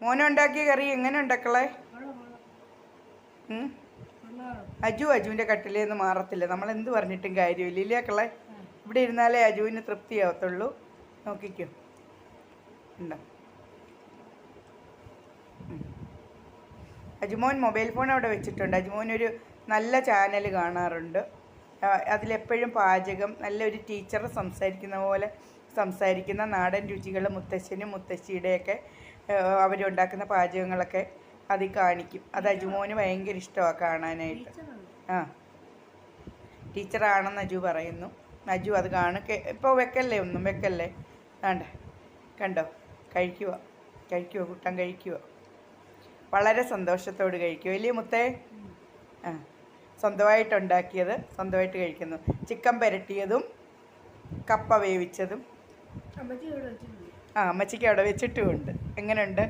മോനുണ്ടാക്കിയ കറി എങ്ങനെ ഉണ്ടാക്കളേ? അജുവിൻ്റെ കട്ടിലേന്ന് മാറത്തില്ല. നമ്മൾ എന്ത് പറഞ്ഞിട്ടും കാര്യമില്ല ഇല്ലേ മക്കളെ? ഇവിടെ ഇരുന്നാലേ അജുവിന് തൃപ്തിയാവത്തുള്ളൂ. നോക്കിക്കോ, ഉണ്ടോ? അജുമോൻ മൊബൈൽ ഫോൺ അവിടെ വെച്ചിട്ടുണ്ട്. അജുമോനൊരു നല്ല ചാനൽ കാണാറുണ്ട്. അതിലെപ്പോഴും പാചകം, നല്ലൊരു ടീച്ചർ സംസാരിക്കുന്ന പോലെ സംസാരിക്കുന്ന നാടൻ രുചികൾ, മുത്തശ്ശനും മുത്തശ്ശിയുടെയൊക്കെ അവരുണ്ടാക്കുന്ന പാചകങ്ങളൊക്കെ അതിൽ കാണിക്കും. അത് അജുമോന് ഭയങ്കര ഇഷ്ടമാണ് കാണാനായിട്ട്. ആ, ടീച്ചറാണെന്ന് അജു പറയുന്നു. അജു അത് ഇപ്പോൾ വെക്കല്ലേ, ഒന്നും വെക്കല്ലേ. വേണ്ട, കണ്ടോ, കഴിക്കുക കുട്ടൻ കഴിക്കുക. വളരെ സന്തോഷത്തോട് കഴിക്കുക വലിയ മുത്തേ. ആ, സ്വന്തമായിട്ടുണ്ടാക്കിയത് സ്വന്തമായിട്ട് കഴിക്കുന്നു. ചിക്കൻ പുരട്ടിയതും കപ്പ വേവിച്ചതും അമ്മച്ചിക്ക് അവിടെ വെച്ചിട്ടുമുണ്ട്. എങ്ങനെയുണ്ട്?